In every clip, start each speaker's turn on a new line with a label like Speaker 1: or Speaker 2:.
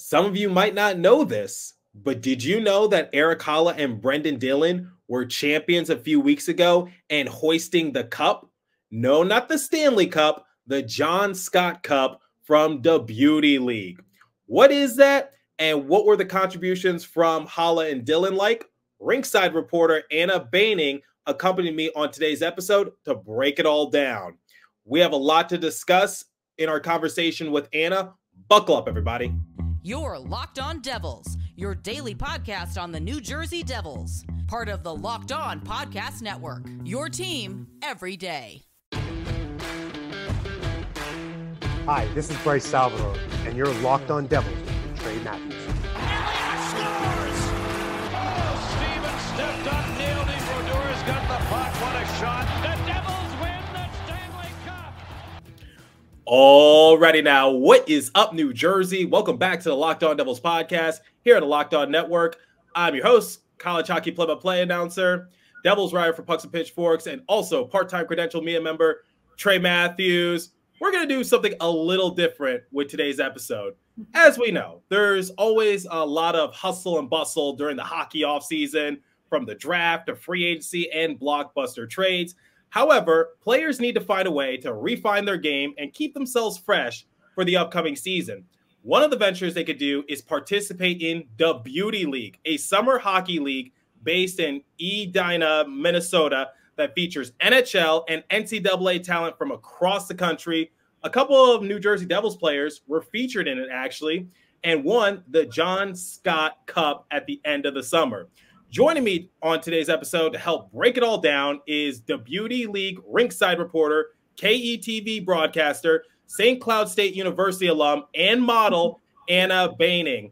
Speaker 1: Some of you might not know this, but did you know that Erik Haula and Brenden Dillon were champions a few weeks ago and hoisting the cup? No, not the Stanley Cup, the John Scott Cup from the Beauty League. What is that? And what were the contributions from Haula and Dillon like? Rinkside reporter Anna Behning accompanied me on today's episode to break it all down. We have a lot to discuss in our conversation with Anna. Buckle up, everybody.
Speaker 2: You're Locked On Devils, your daily podcast on the New Jersey Devils, part of the Locked On Podcast Network, your team every day.
Speaker 3: Hi, this is Bryce Salvador, and you're Locked On Devils with Trey Matthews.
Speaker 4: Elliott scores! Oh, Stevens stepped up, nailed it. Brodor's got the puck. What a shot. The Devils win the Stanley Cup.
Speaker 1: Alrighty now, what is up, New Jersey? Welcome back to the Locked On Devils podcast here at the Locked On Network. I'm your host, college hockey play-by-play announcer, Devils writer for Pucks and Pitchforks, and also part-time credentialed media member, Trey Matthews. We're going to do something a little different with today's episode. As we know, there's always a lot of hustle and bustle during the hockey offseason, from the draft to free agency and blockbuster trades. However, players need to find a way to refine their game and keep themselves fresh for the upcoming season. One of the ventures they could do is participate in the Beauty League, a summer hockey league based in Edina, Minnesota, that features NHL and NCAA talent from across the country. A couple of New Jersey Devils players were featured in it, actually, and won the John Scott Cup at the end of the summer. Joining me on today's episode to help break it all down is the Beauty League Rinkside reporter, KETV broadcaster, St. Cloud State University alum, and model, Anna Behning.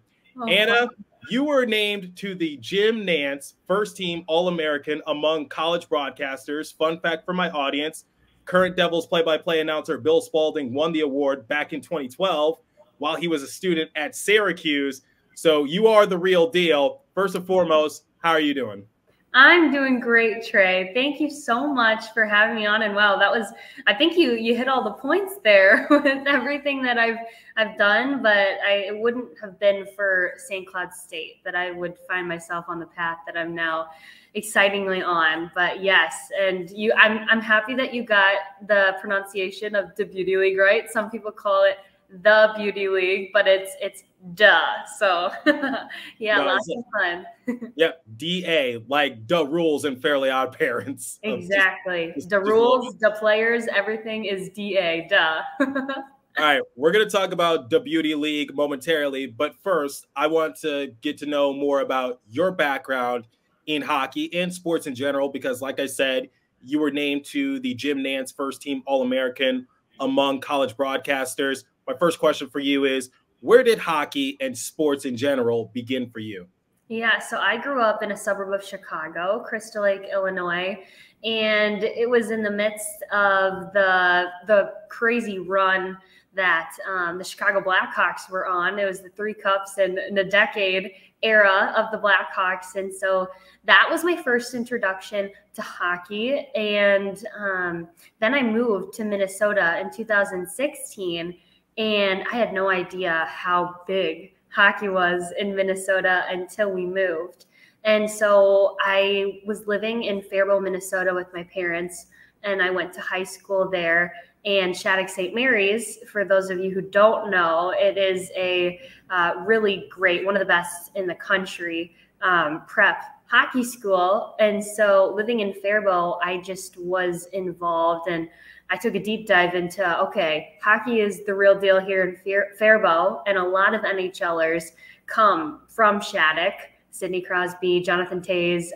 Speaker 1: Anna, you were named to the Jim Nantz first team All-American among college broadcasters. Fun fact for my audience, current Devils play-by-play announcer Bill Spalding won the award back in 2012 while he was a student at Syracuse. So you are the real deal. First and foremost, how are you doing?
Speaker 5: I'm doing great, Trey. Thank you so much for having me on. And wow, I think you hit all the points there with everything that I've done, but it wouldn't have been for St. Cloud State that I would find myself on the path that I'm now excitingly on. But yes, and I'm happy that you got the pronunciation of the Beauty League right. Some people call it the Beauty League, but it's duh. So yeah, no, lots of fun.
Speaker 1: Yeah, DA, like the rules and Fairly Odd Parents.
Speaker 5: Exactly. The rules, the players, everything is DA, duh.
Speaker 1: All right, we're going to talk about the Beauty League momentarily, but first, I want to get to know more about your background in hockey and sports in general, because like I said, you were named to the Jim Nantz first team All-American among college broadcasters. My first question for you is, where did hockey and sports in general begin for you?
Speaker 5: Yeah, so I grew up in a suburb of Chicago, Crystal Lake, Illinois, and it was in the midst of the crazy run that the Chicago Blackhawks were on. It was the 3 Cups and the decade era of the Blackhawks, and so that was my first introduction to hockey. And then I moved to Minnesota in 2016. And I had no idea how big hockey was in Minnesota until we moved. And so I was living in Faribault, Minnesota with my parents, and I went to high school there. And Shattuck St. Mary's, for those of you who don't know, it is a really great, one of the best in the country, prep hockey school. And so living in Faribault, I just was involved, and I took a deep dive into, okay, hockey is the real deal here in Faribault, and a lot of NHLers come from Shattuck, Sidney Crosby, Jonathan Toews,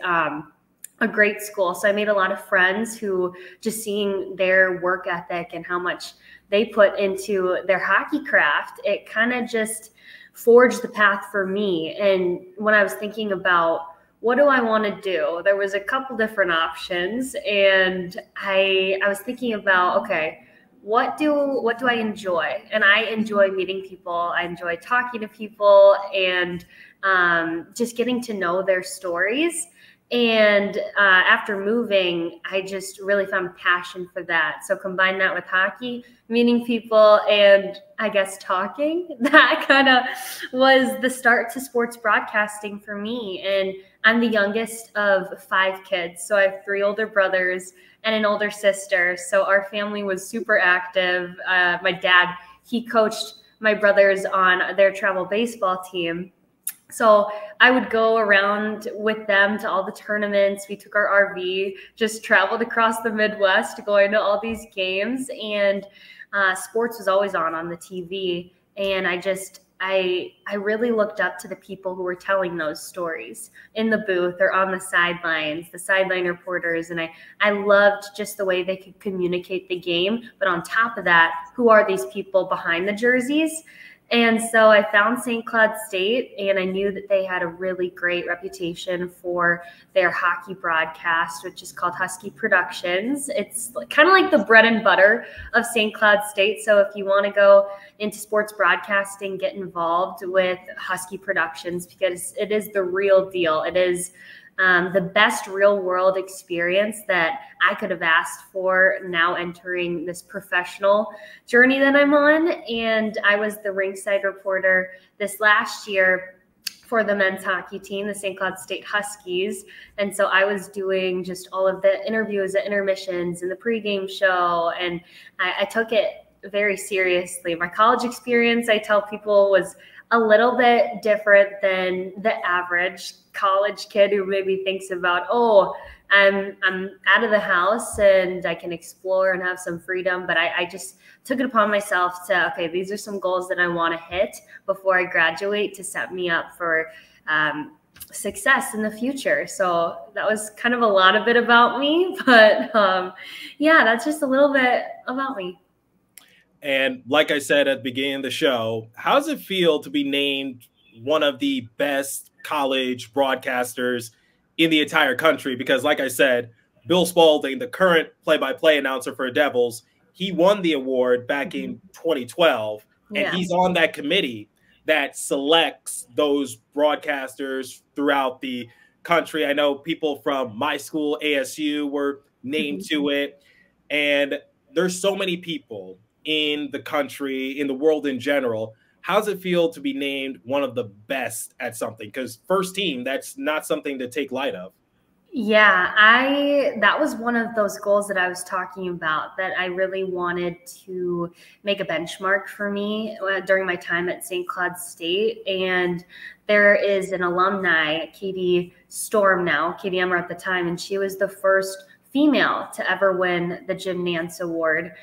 Speaker 5: a great school. So I made a lot of friends who, just seeing their work ethic and how much they put into their hockey craft, it kind of just forged the path for me. And when I was thinking about what do I want to do, there was a couple different options, and I was thinking about, okay, what do I enjoy? And I enjoy meeting people. I enjoy talking to people and just getting to know their stories. And after moving, I just really found a passion for that. So combine that with hockey, meeting people, and I guess talking, that kind of was the start to sports broadcasting for me. And I'm the youngest of 5 kids. So I have 3 older brothers and an older sister. So our family was super active. My dad, he coached my brothers on their travel baseball team. So I would go around with them to all the tournaments. We took our RV, just traveled across the Midwest, going to all these games, and sports was always on the TV. And I really looked up to the people who were telling those stories in the booth or on the sidelines, the sideline reporters. And I loved just the way they could communicate the game. But on top of that, who are these people behind the jerseys? And so I found St. Cloud State, and I knew that they had a really great reputation for their hockey broadcast, which is called Husky Productions. It's kind of like the bread and butter of St. Cloud State. So if you want to go into sports broadcasting, get involved with Husky Productions, because it is the real deal. It is the best real world experience that I could have asked for now entering this professional journey that I'm on. And I was the Rinkside reporter this last year for the men's hockey team, the St. Cloud State Huskies. And so I was doing just all of the interviews at intermissions and the pregame show. And I took it very seriously. My college experience, I tell people, was a little bit different than the average college kid who maybe thinks about, oh, I'm out of the house and I can explore and have some freedom. But I just took it upon myself to, okay, these are some goals that I want to hit before I graduate to set me up for success in the future. So that was kind of a lot of it about me. But yeah, that's just a little bit about me.
Speaker 1: And like I said at the beginning of the show, how does it feel to be named one of the best college broadcasters in the entire country? Because like I said, Bill Spalding, the current play-by-play announcer for Devils, he won the award back in 2012, and he's on that committee that selects those broadcasters throughout the country. I know people from my school, ASU, were named to it, and there's so many people in the country, in the world in general. How does it feel to be named one of the best at something? Because first team, that's not something to take light of.
Speaker 5: Yeah, that was one of those goals that I was talking about, that I really wanted to make a benchmark for me during my time at St. Cloud State. And there is an alumni, Katie Storm now, Katie Emmer at the time, and she was the first female to ever win the Jim Nance Award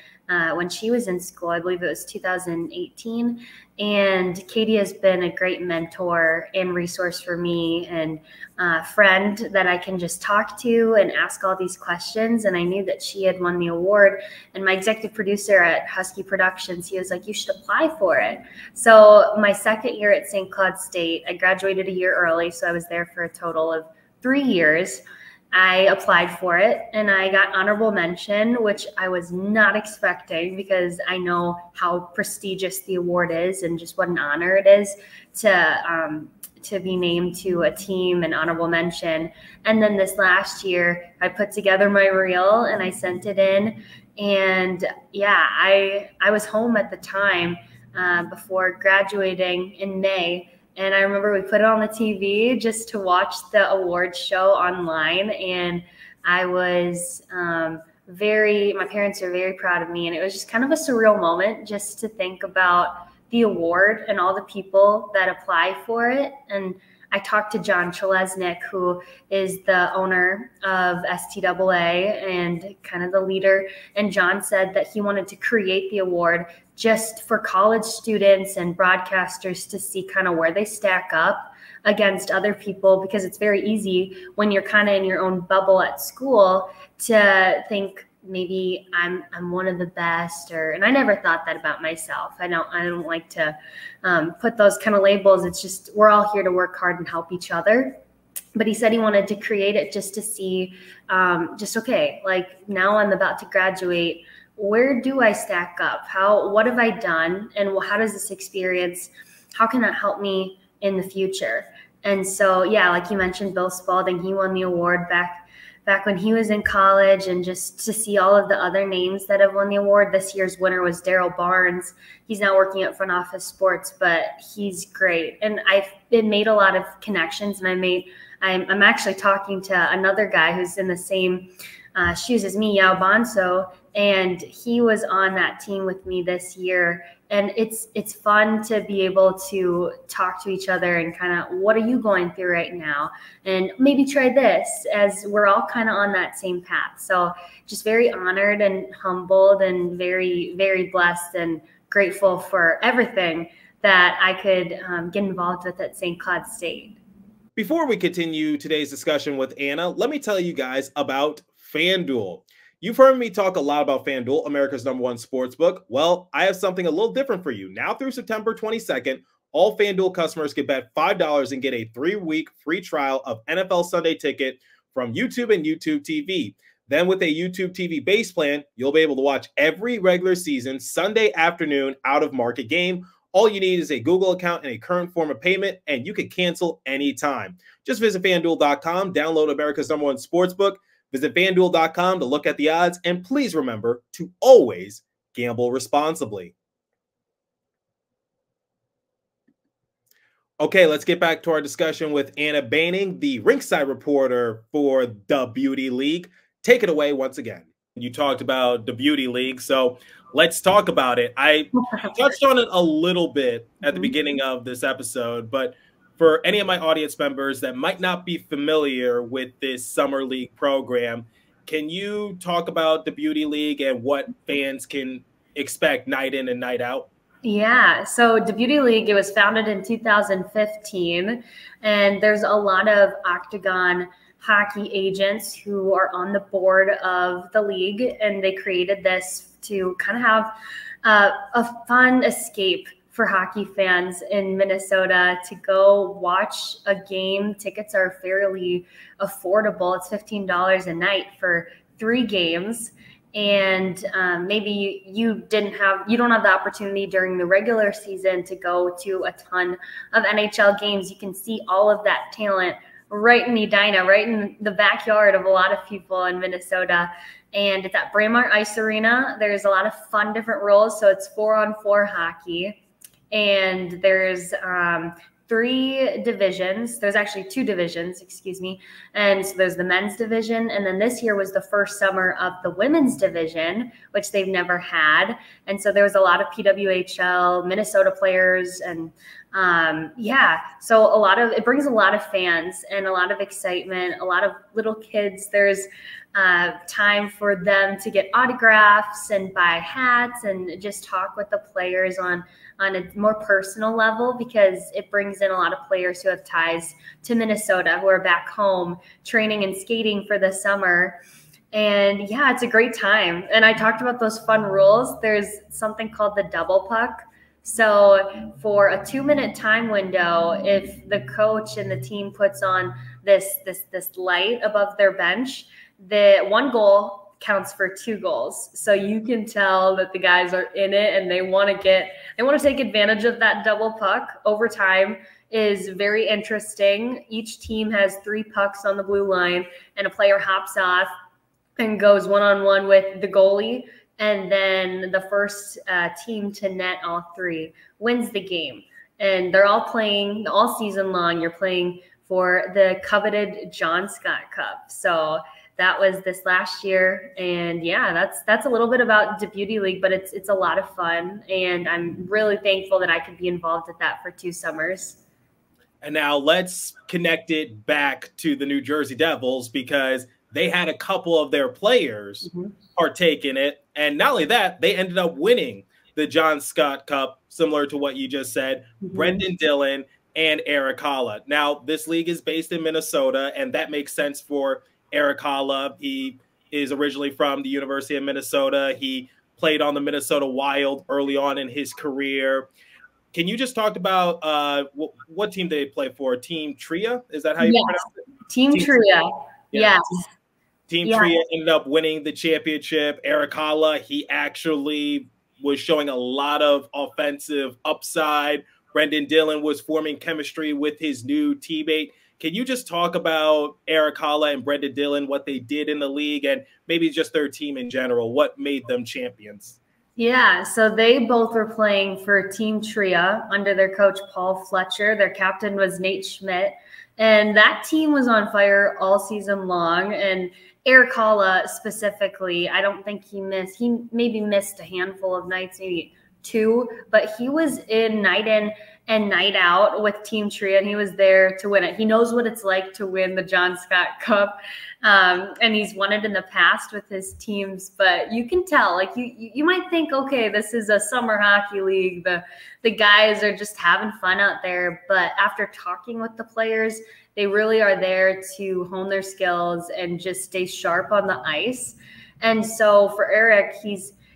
Speaker 5: when she was in school. I believe it was 2018. And Katie has been a great mentor and resource for me, and a friend that I can just talk to and ask all these questions. And I knew that she had won the award. And my executive producer at Husky Productions, he was like, you should apply for it. So my second year at St. Cloud State, I graduated a year early, so I was there for a total of 3 years. I applied for it and I got honorable mention, which I was not expecting, because I know how prestigious the award is and just what an honor it is to be named to a team and honorable mention. And then this last year, I put together my reel and I sent it in. And yeah, I was home at the time before graduating in May. And I remember we put it on the TV just to watch the awards show online. And I was my parents are very proud of me. And it was just kind of a surreal moment just to think about the award and all the people that apply for it. And I talked to John Chalesnik, who is the owner of STAA and kind of the leader. And John said that he wanted to create the award just for college students and broadcasters to see kind of where they stack up against other people, because it's very easy when you're kind of in your own bubble at school to think maybe I'm one of the best, and I never thought that about myself. I don't like to put those kind of labels. It's just, we're all here to work hard and help each other. But he said he wanted to create it just to see, okay, like now I'm about to graduate, where do I stack up? What have I done? And how does this experience, how can that help me in the future? And so, yeah, like you mentioned, Bill Spalding, he won the award back when he was in college, and just to see all of the other names that have won the award. This year's winner was Daryl Barnes. He's now working at Front Office Sports, but he's great. And I've made a lot of connections, and I'm actually talking to another guy who's in the same shoes as me, Yao Bonso, and he was on that team with me this year. And it's fun to be able to talk to each other and kind of, what are you going through right now? And maybe try this, as we're all kind of on that same path. So just very honored and humbled and very, very blessed and grateful for everything that I could get involved with at St. Cloud State.
Speaker 1: Before we continue today's discussion with Anna, let me tell you guys about FanDuel. You've heard me talk a lot about FanDuel, America's #1 sportsbook. Well, I have something a little different for you. Now through September 22nd, all FanDuel customers can bet $5 and get a 3-week free trial of NFL Sunday Ticket from YouTube and YouTube TV. Then with a YouTube TV base plan, you'll be able to watch every regular season Sunday afternoon out-of-market game. All you need is a Google account and a current form of payment, and you can cancel anytime. Just visit FanDuel.com, download America's #1 sportsbook, visit FanDuel.com to look at the odds, and please remember to always gamble responsibly. Okay, let's get back to our discussion with Anna Behning, the Rinkside reporter for the Beauty League. Take it away once again. You talked about the Beauty League, so let's talk about it. I touched on it a little bit at the beginning of this episode, but for any of my audience members that might not be familiar with this summer league program, can you talk about the Beauty League and what fans can expect night in and night out?
Speaker 5: Yeah, so the Beauty League, it was founded in 2015, and there's a lot of Octagon hockey agents who are on the board of the league, and they created this to kind of have a fun escape for hockey fans in Minnesota to go watch a game. Tickets are fairly affordable. It's $15 a night for 3 games. And maybe you don't have the opportunity during the regular season to go to a ton of NHL games. You can see all of that talent right in Edina, right in the backyard of a lot of people in Minnesota. And it's at Braemar Ice Arena. There's a lot of fun different rules. So it's 4-on-4 hockey. And there's 3 divisions. There's actually 2 divisions, excuse me. And so there's the men's division. And then this year was the first summer of the women's division, which they've never had. And so there was a lot of PWHL, Minnesota players. And yeah, so it brings a lot of fans and a lot of excitement, a lot of little kids. There's time for them to get autographs and buy hats and just talk with the players on a more personal level, because it brings in a lot of players who have ties to Minnesota, who are back home training and skating for the summer. And yeah, it's a great time. And I talked about those fun rules. There's something called the double puck. So for a 2-minute time window, if the coach and the team puts on this light above their bench, the 1 goal counts for 2 goals. So you can tell that the guys are in it and they want to take advantage of that double puck. Overtime is very interesting. Each team has 3 pucks on the blue line, and a player hops off and goes one-on-one with the goalie. And then the first team to net all 3 wins the game. And they're all playing all season long. You're playing for the coveted John Scott Cup. So that was this last year. And yeah, that's a little bit about the Beauty League, but it's a lot of fun. And I'm really thankful that I could be involved with that for 2 summers.
Speaker 1: And now let's connect it back to the New Jersey Devils, because they had a couple of their players partake in it. And not only that, they ended up winning the John Scott Cup, similar to what you just said, Brenden Dillon and Erik Haula. Now, this league is based in Minnesota, and that makes sense for Erik Haula. He is originally from the University of Minnesota. He played on the Minnesota Wild early on in his career. Can you just talk about what team they play for? Team Tria? Is that how you pronounce it?
Speaker 5: Team Tria. Yes.
Speaker 1: Team Tria ended up winning the championship. Erik Haula, he actually was showing a lot of offensive upside Brenden Dillon was forming chemistry with his new teammate. Can you just talk about Erik Haula and Brenden Dillon, what they did in the league, and maybe just their team in general? What made them champions?
Speaker 5: Yeah, so they both were playing for Team Tria under their coach, Paul Fletcher. Their captain was Nate Schmidt. And that team was on fire all season long. And Erik Haula specifically, I don't think he missed. He maybe missed a handful of nights, maybe 2, but he was in and night out with Team Tria, and he was there to win it. He knows what it's like to win the John Scott Cup, and he's won it in the past with his teams. But you can tell, like you might think, okay, this is a summer hockey league. The guys are just having fun out there. But after talking with the players, they really are there to hone their skills and just stay sharp on the ice. And so for Erik,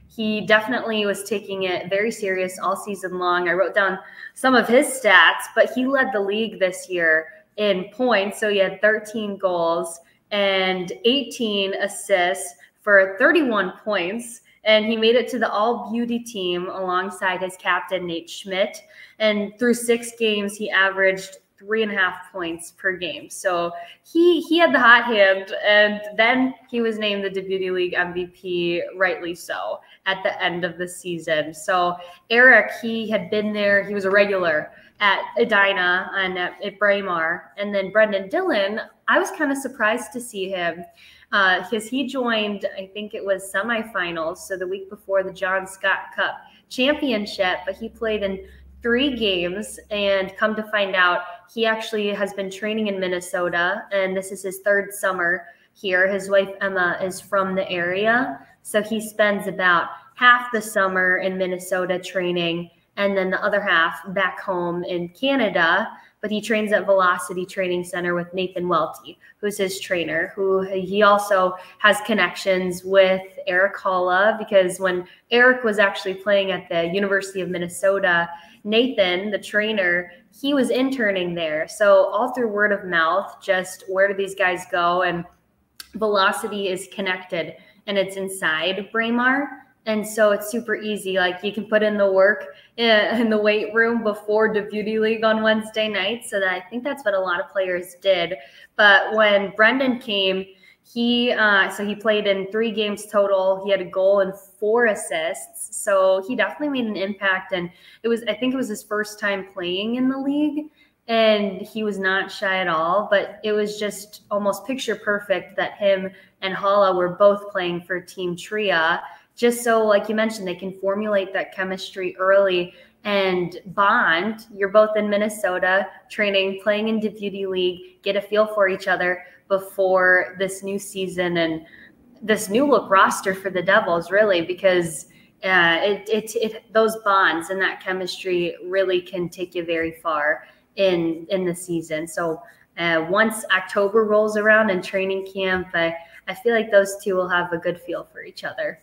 Speaker 5: he definitely was taking it very serious all season long. I wrote down some of his stats, but he led the league this year in points. So he had 13 goals and 18 assists for 31 points. And he made it to the all-beauty team alongside his captain, Nate Schmidt. And through 6 games, he averaged 3.5 points per game. So he had the hot hand, and then he was named the Deputy League MVP, rightly so, at the end of the season. So Erik, he had been there. He was a regular at Edina and at Braemar. And then Brenden Dillon, I was kind of surprised to see him because he joined, I think it was semifinals, so the week before the John Scott Cup championship, but he played in 3 games, and come to find out, he actually has been training in Minnesota, and this is his 3rd summer here. His wife, Emma, is from the area, so he spends about half the summer in Minnesota training, and then the other half back home in Canada. But he trains at Velocity Training Center with Nathan Welty, who's his trainer, who he also has connections with Erik Haula, because when Erik was actually playing at the University of Minnesota, Nathan, the trainer, he was interning there. So all through word of mouth, just where do these guys go? And Velocity is connected, and it's inside Braemar. And so it's super easy. Like, you can put in the work in the weight room before the Beauty League on Wednesday night. So that I think that's what a lot of players did. But when Brenden came, he played in 3 games total. He had a goal and 4 assists. So he definitely made an impact. And I think it was his first time playing in the league. And he was not shy at all, but it was just almost picture perfect that him and Haula were both playing for Team Tria. Just so, like you mentioned, they can formulate that chemistry early and bond. You're both in Minnesota training, playing in the Beauty League, get a feel for each other before this new season and this new look roster for the Devils, really, because those bonds and that chemistry really can take you very far in the season. So once October rolls around and training camp, I feel like those two will have a good feel for each other.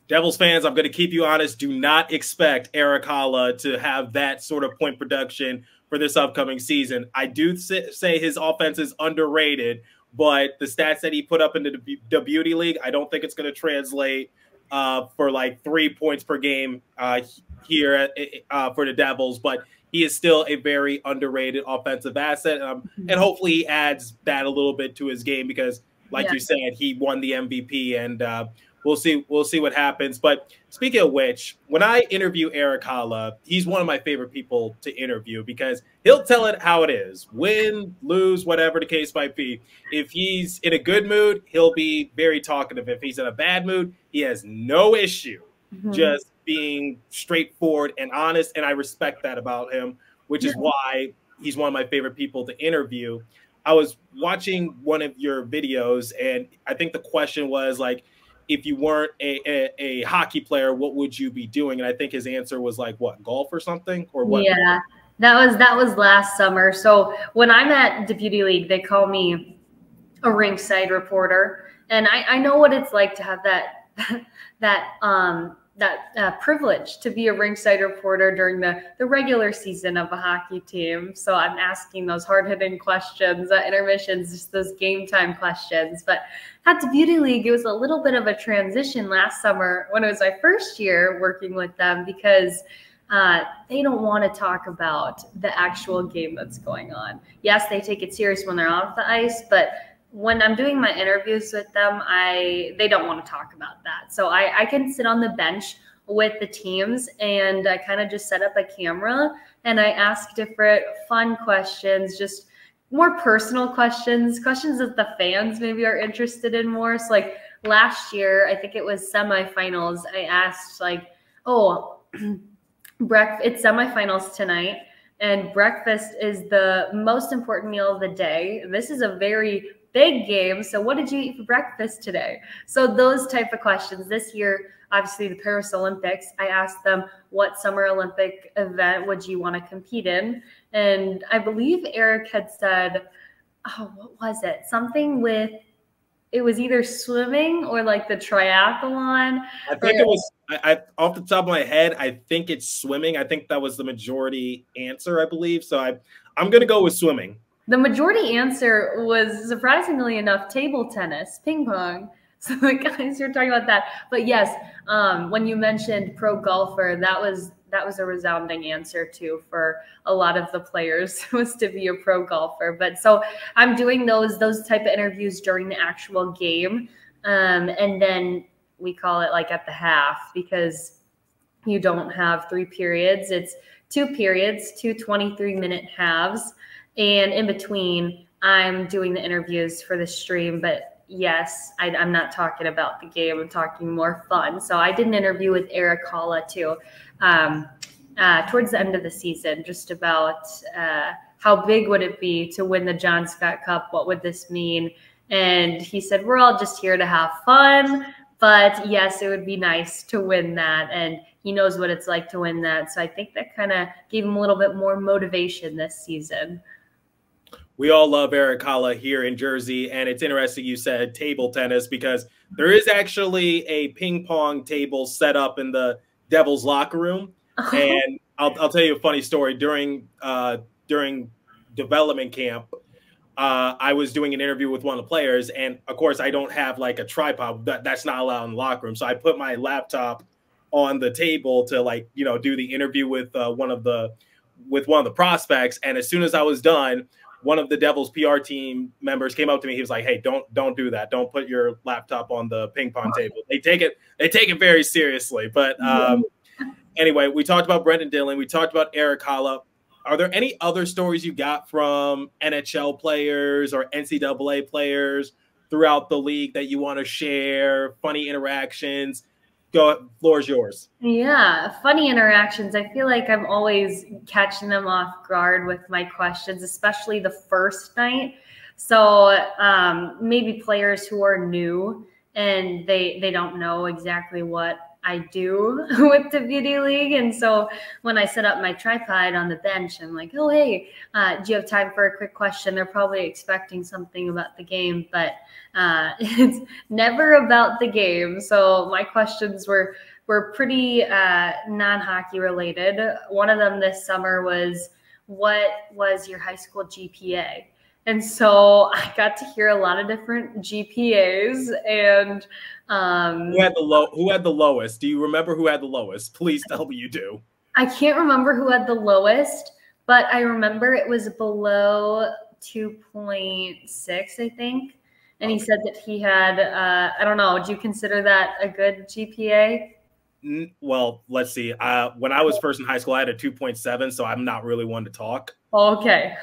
Speaker 1: Devils fans, I'm going to keep you honest. Do not expect Erik Haula to have that sort of point production for this upcoming season. I do say his offense is underrated, but the stats that he put up in the Beauty League, I don't think it's going to translate for like 3 points per game here for the Devils. But he is still a very underrated offensive asset, and hopefully he adds that a little bit to his game because, like you said, he won the MVP, and we'll see what happens. But speaking of which, when I interview Erik Haula, he's one of my favorite people to interview because he'll tell it how it is. Win, lose, whatever the case might be. If he's in a good mood, he'll be very talkative. If he's in a bad mood, he has no issue just being straightforward and honest, and I respect that about him, which is why he's one of my favorite people to interview. I was watching one of your videos, and I think the question was like, if you weren't a hockey player, what would you be doing? And I think his answer was like, what, golf or something? Or what?
Speaker 5: Yeah, that was last summer. So when I'm at the Beauty League, they call me a Rinkside reporter. And I know what it's like to have that privilege to be a Rinkside reporter during the regular season of a hockey team. So I'm asking those hard-hitting questions at intermissions, just those game time questions. But at the Beauty League, it was a little bit of a transition last summer when it was my first year working with them because they don't want to talk about the actual game that's going on. Yes, they take it serious when they're off the ice, but when I'm doing my interviews with them, they don't want to talk about that. So I can sit on the bench with the teams, and I kind of just set up a camera and I ask different fun questions, just more personal questions that the fans maybe are interested in more. So like last year, I think it was semifinals, I asked like, oh, it's semifinals tonight, and breakfast is the most important meal of the day. This is a very big game. So what did you eat for breakfast today? So those type of questions. This year, obviously the Paris Olympics, I asked them, what Summer Olympic event would you want to compete in? And I believe Erik had said, oh, what was it? Something with, it was either swimming or like the triathlon.
Speaker 1: I think it was, I off the top of my head, I think it's swimming. I think that was the majority answer, I believe. So I'm going to go with swimming.
Speaker 5: The majority answer was, surprisingly enough, table tennis, ping pong. So the guys were talking about that. But yes, when you mentioned pro golfer, that was a resounding answer too for a lot of the players, was to be a pro golfer. But so I'm doing those type of interviews during the actual game. And then we call it like at the half, because you don't have 3 periods. It's 2 periods, 2 23-minute halves. And in between, I'm doing the interviews for the stream. But yes, I'm not talking about the game. I'm talking more fun. So I did an interview with Erik Haula too, towards the end of the season, just about how big would it be to win the John Scott Cup? What would this mean? And he said, we're all just here to have fun. But yes, it would be nice to win that. And he knows what it's like to win that. So I think that kind of gave him a little bit more motivation this season.
Speaker 1: We all love Erik Haula here in Jersey, and it's interesting you said table tennis, because there is actually a ping pong table set up in the Devils locker room. And I'll tell you a funny story. During development camp, I was doing an interview with one of the players, and of course I don't have like a tripod. That's not allowed in the locker room. So I put my laptop on the table to do the interview with one of the prospects. And as soon as I was done, one of the Devils PR team members came up to me. He was like, hey, don't do that. Don't put your laptop on the ping pong table. They take it very seriously. But anyway, we talked about Brenden Dillon. We talked about Erik Haula. Are there any other stories you got from NHL players or NCAA players throughout the league that you want to share? Funny interactions? Go, floor is yours.
Speaker 5: Yeah, funny interactions. I feel like I'm always catching them off guard with my questions, especially the first night. So maybe players who are new and they don't know exactly what I do with the beauty league. And so when I set up my tripod on the bench, I'm like, oh, hey, do you have time for a quick question? They're probably expecting something about the game, but it's never about the game. So my questions were pretty non-hockey related. One of them this summer was, what was your high school GPA? And so I got to hear a lot of different GPAs. And
Speaker 1: who had the lowest? Do you remember who had the lowest? Please tell me you do.
Speaker 5: I can't remember who had the lowest, but I remember it was below 2.6, I think. And he said that he had, I don't know, do you consider that a good GPA?
Speaker 1: Well, let's see. When I was first in high school, I had a 2.7, so I'm not really one to talk.
Speaker 5: Okay.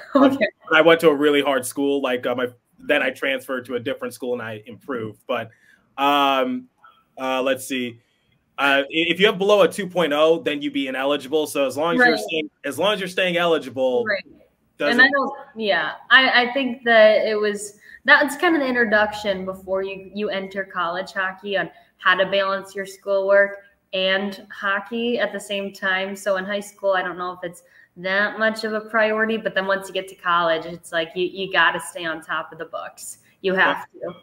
Speaker 1: I went to a really hard school. Then I transferred to a different school and I improved. But let's see. If you have below a 2.0, then you'd be ineligible. So as long as you're staying eligible,
Speaker 5: right. And I think that that's kind of the introduction before you enter college hockey on how to balance your schoolwork and hockey at the same time. So in high school, I don't know if it's that much of a priority, but then once you get to college, it's like you got to stay on top of the books. You have to.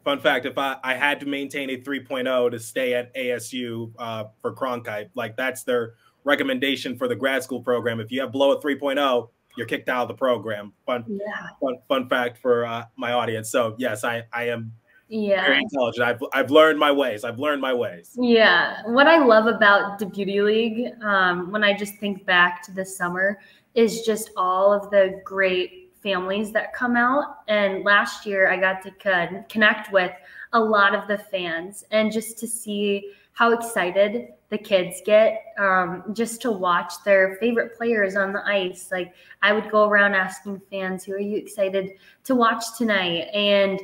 Speaker 1: Fun fact, if I had to maintain a 3.0 to stay at ASU for Cronkite, that's their recommendation for the grad school program. If you have below a 3.0, you're kicked out of the program. Fun fact for my audience. So yes, I am
Speaker 5: Yeah.
Speaker 1: Very intelligent. I've learned my ways. I've learned my ways.
Speaker 5: Yeah. What I love about the Beauty League, when I just think back to this summer, is just all of the great families that come out. And last year I got to connect with a lot of the fans and just to see how excited the kids get, just to watch their favorite players on the ice. Like, I would go around asking fans, who are you excited to watch tonight? And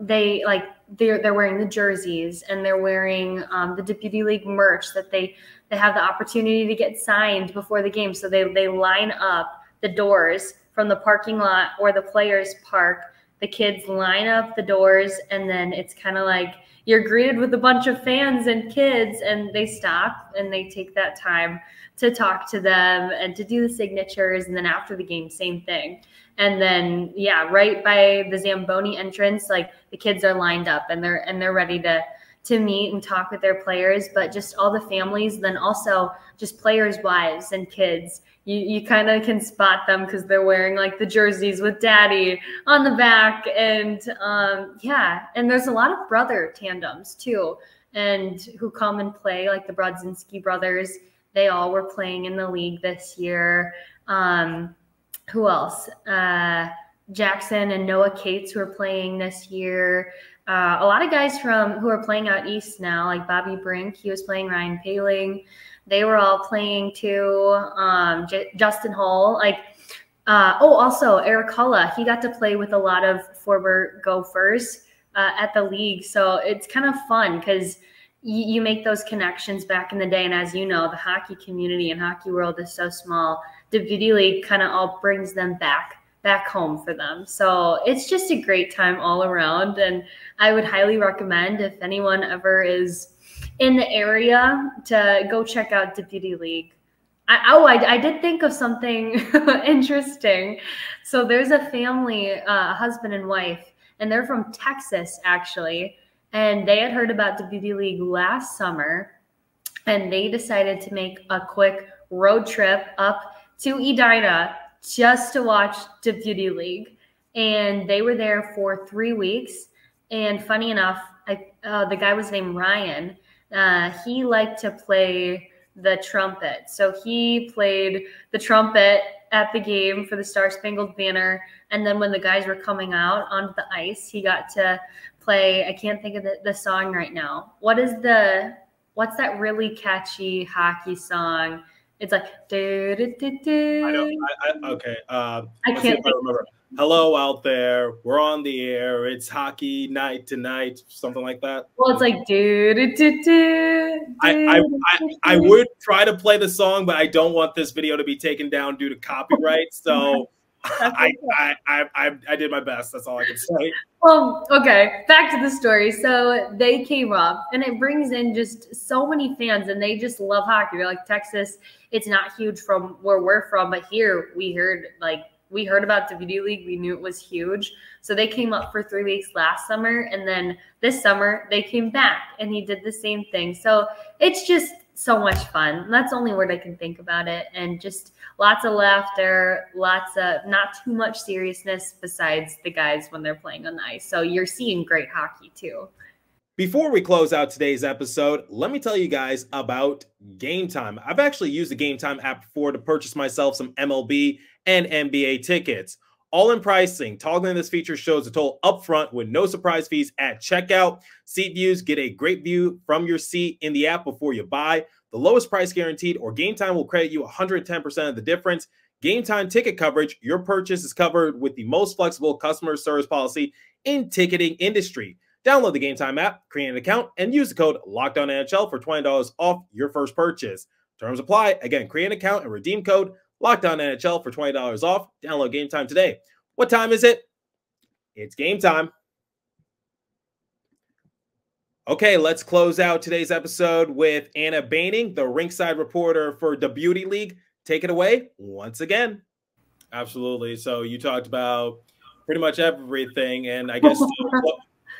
Speaker 5: they're wearing the jerseys, and they're wearing the Beauty League merch that they have the opportunity to get signed before the game. So they line up the doors from the parking lot or the players park. The kids line up the doors, and then it's kind of like you're greeted with a bunch of fans and kids, and they stop and they take that time to talk to them and to do the signatures. And then after the game, same thing. And then, yeah, right by the Zamboni entrance, like, the kids are lined up and they're ready to meet and talk with their players. But just all the families, then also just players' wives and kids, you kind of can spot them because they're wearing like the jerseys with daddy on the back. And yeah, and there's a lot of brother tandems too, and who come and play, like the Brodzinski brothers. They all were playing in the league this year. Who else? Jackson and Noah Cates, who are playing this year. A lot of guys who are playing out east now, like Bobby Brink, he was playing, Ryan Paling. They were all playing too. Justin Hull, also Erik Haula. He got to play with a lot of former Gophers at the league. So it's kind of fun because you make those connections back in the day. And as you know, the hockey community and hockey world is so small. The Beauty League kind of all brings them back home for them. So it's just a great time all around. And I would highly recommend, if anyone ever is in the area, to go check out the Beauty League. I did think of something interesting. So there's a family, a husband and wife, and they're from Texas, actually. And they had heard about the Beauty League last summer, and they decided to make a quick road trip up to Edina just to watch the Beauty League. And they were there for 3 weeks. And funny enough, the guy was named Ryan. He liked to play the trumpet. So he played the trumpet at the game for the Star Spangled Banner. And then when the guys were coming out onto the ice, he got to play, I can't think of the song right now. What's that really catchy hockey song? It's like,
Speaker 1: okay.
Speaker 5: I can't
Speaker 1: remember. Hello out there. We're on the air. It's hockey night tonight. Something like that.
Speaker 5: Well, it's like,
Speaker 1: I would try to play the song, but I don't want this video to be taken down due to copyright. So I did my best. That's all I can say.
Speaker 5: Well, okay, back to the story. So they came up, and it brings in just so many fans, and they just love hockey. They're like, Texas, it's not huge from where we're from, but here we heard about the Beauty League. We knew it was huge. So they came up for 3 weeks last summer, and then this summer they came back, and he did the same thing. So it's just so much fun. And that's the only word I can think about it. And just lots of laughter, lots of not too much seriousness besides the guys when they're playing on the ice. So you're seeing great hockey too.
Speaker 1: Before we close out today's episode, let me tell you guys about Game Time. I've actually used the Game Time app before to purchase myself some MLB and NBA tickets. All-in pricing. Toggling this feature shows the total upfront with no surprise fees at checkout. Seat views, get a great view from your seat in the app before you buy. The lowest price guaranteed, or Game Time will credit you 110% of the difference. Game Time ticket coverage. Your purchase is covered with the most flexible customer service policy in ticketing industry. Download the Game Time app, create an account, and use the code LOCKEDONNHL for $20 off your first purchase. Terms apply. Again, create an account and redeem code LOCKEDONNHL for $20 off. Download Game Time today. What time is it? It's game time. Okay, let's close out today's episode with Anna Behning, the Rinkside reporter for the Beauty League. Take it away once again. Absolutely. So you talked about pretty much everything, and I guess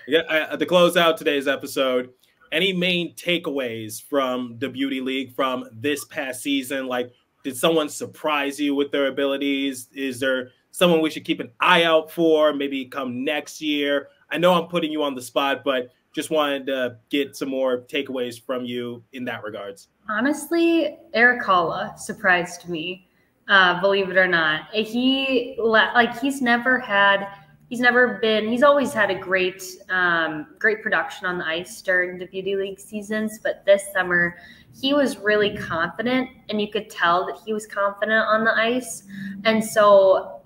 Speaker 1: to close out today's episode, any main takeaways from the Beauty League from this past season? Like, did someone surprise you with their abilities? Is there someone we should keep an eye out for, maybe come next year? I know I'm putting you on the spot, but just wanted to get some more takeaways from you in that regards.
Speaker 5: Honestly, Erik Haula surprised me, believe it or not. He's always had a great production on the ice during the Beauty League seasons, but this summer he was really confident, and you could tell that he was confident on the ice. And so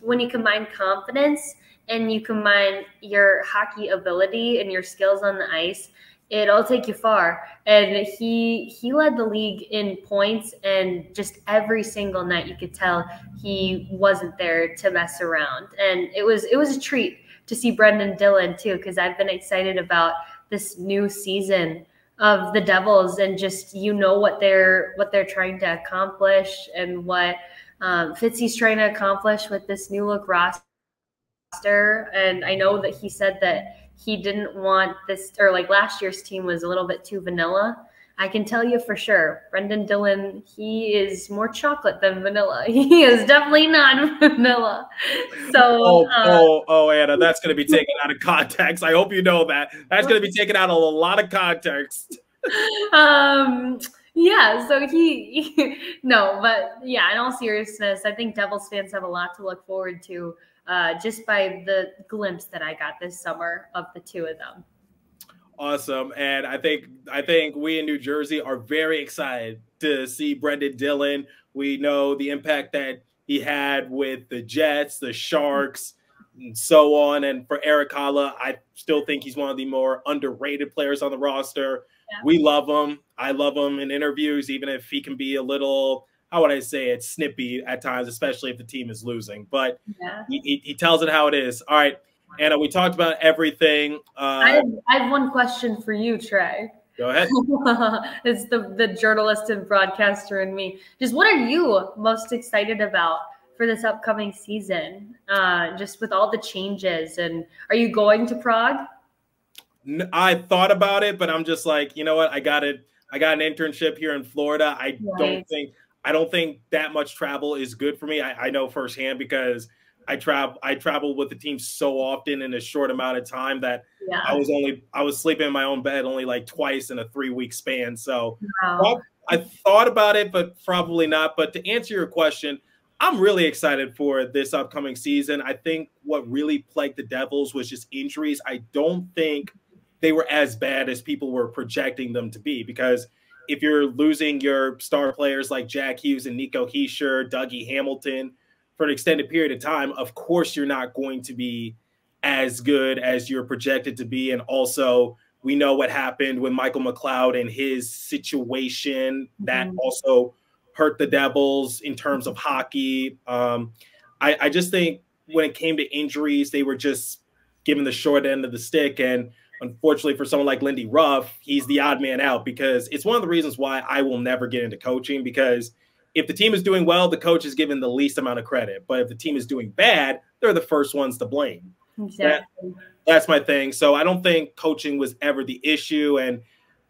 Speaker 5: when you combine confidence and you combine your hockey ability and your skills on the ice, it'll take you far. And he led the league in points, and just every single night you could tell he wasn't there to mess around. And it was a treat to see Brenden Dillon too, because I've been excited about this new season of the Devils, and just what they're trying to accomplish, and what Fitzy's trying to accomplish with this new look roster. And I know that he said that he didn't want this, or like last year's team was a little bit too vanilla. I can tell you for sure, Brenden Dillon, he is more chocolate than vanilla. He is definitely not vanilla. So,
Speaker 1: Anna, that's going to be taken out of context. I hope you know that. That's going to be taken out of a lot of context.
Speaker 5: Yeah, so no, but yeah, in all seriousness, I think Devils fans have a lot to look forward to, just by the glimpse that I got this summer of the two of them.
Speaker 1: Awesome. And I think we in New Jersey are very excited to see Brenden Dillon. We know the impact that he had with the Jets, the Sharks, and so on. And for Erik Haula, I still think he's one of the more underrated players on the roster. Yeah. We love him. I love him in interviews, even if he can be a little, how would I say it, snippy at times, especially if the team is losing. But yeah, he tells it how it is. All right, Anna, we talked about everything.
Speaker 5: I have one question for you, Trey.
Speaker 1: Go ahead.
Speaker 5: It's the journalist and broadcaster in me. Just what are you most excited about for this upcoming season? Just with all the changes, and are you going to Prague?
Speaker 1: I thought about it, but I'm just like, you know what? I got an internship here in Florida. I don't think that much travel is good for me. I know firsthand, because I travel with the team so often in a short amount of time that I was sleeping in my own bed only like twice in a 3-week span. So I thought about it, but probably not. But to answer your question, I'm really excited for this upcoming season. I think what really plagued the Devils was just injuries. I don't think they were as bad as people were projecting them to be, because if you're losing your star players like Jack Hughes and Nico Hischier, Dougie Hamilton for an extended period of time, of course you're not going to be as good as you're projected to be. And also, we know what happened with Michael McLeod and his situation that also hurt the Devils in terms of hockey. I just think when it came to injuries, they were just given the short end of the stick. And unfortunately for someone like Lindy Ruff, he's the odd man out, because it's one of the reasons why I will never get into coaching, because if the team is doing well, the coach is given the least amount of credit. But if the team is doing bad, they're the first ones to blame. Exactly. That's my thing. So I don't think coaching was ever the issue. And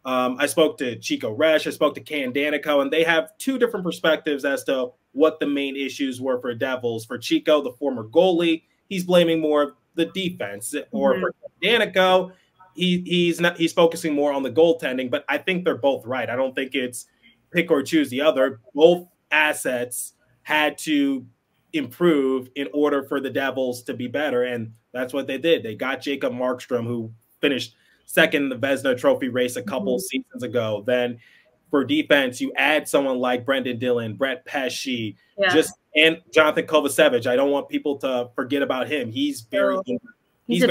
Speaker 1: I spoke to Chico Resch, I spoke to Ken Danico, and they have two different perspectives as to what the main issues were for Devils. For Chico, the former goalie, he's blaming more of the defense. Or for Danico, he's focusing more on the goaltending. But I think they're both right. I don't think it's pick or choose the other. Both assets had to improve in order for the Devils to be better, and that's what they did. They got Jacob Markstrom, who finished second in the Vezina Trophy race a couple seasons ago. Then for defense, you add someone like Brenden Dillon, Brett Pesce, and Jonathan Kovacevic. I don't want people to forget about him. He's he's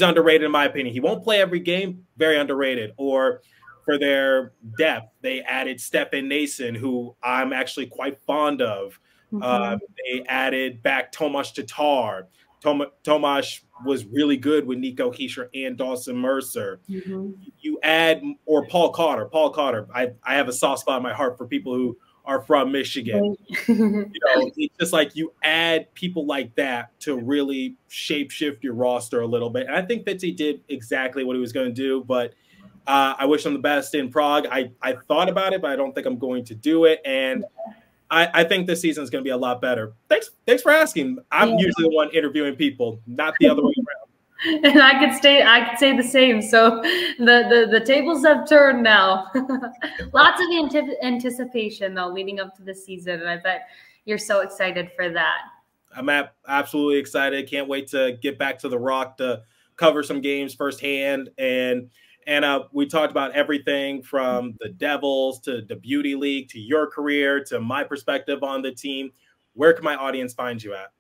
Speaker 1: underrated in my opinion. He won't play every game, very underrated. Or for their depth, they added Stefan Nason, who I'm actually quite fond of. They added back Tomas Tatar. Tomas was really good with Nico Hischier and Dawson Mercer. You add, or Paul Cotter. I have a soft spot in my heart for people who are from Michigan. It's just like you add people like that to really shape-shift your roster a little bit. And I think Fitzy did exactly what he was going to do, but I wish him the best in Prague. I thought about it, but I don't think I'm going to do it. And I think this season is going to be a lot better. Thanks for asking. I'm usually the one interviewing people, not the other way around.
Speaker 5: And I could say the same. So the tables have turned now. Lots of anticipation though leading up to the season, and I bet you're so excited for that.
Speaker 1: I'm absolutely excited. Can't wait to get back to the Rock to cover some games firsthand. And Anna, we talked about everything from the Devils to the Beauty League to your career to my perspective on the team. Where can my audience find you at?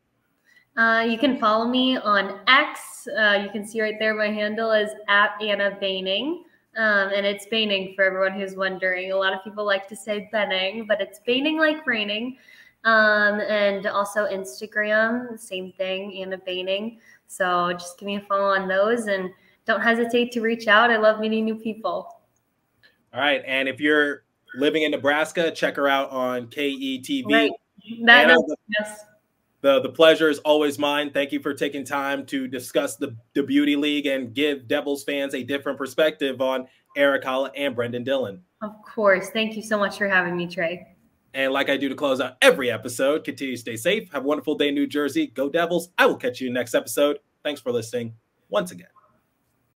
Speaker 5: You can follow me on X. You can see right there my handle is @Anna Behning. And it's Behning for everyone who's wondering. A lot of people like to say Benning, but it's Behning like raining. And also Instagram, same thing, Anna Behning. So just give me a follow on those and don't hesitate to reach out. I love meeting new people.
Speaker 1: All right. And if you're living in Nebraska, check her out on KETV.
Speaker 5: Right. Yes.
Speaker 1: The pleasure is always mine. Thank you for taking time to discuss the Beauty League and give Devils fans a different perspective on Erik Haula and Brenden Dillon.
Speaker 5: Of course. Thank you so much for having me, Trey.
Speaker 1: And like I do to close out every episode, continue to stay safe. Have a wonderful day in New Jersey. Go Devils. I will catch you next episode. Thanks for listening once again.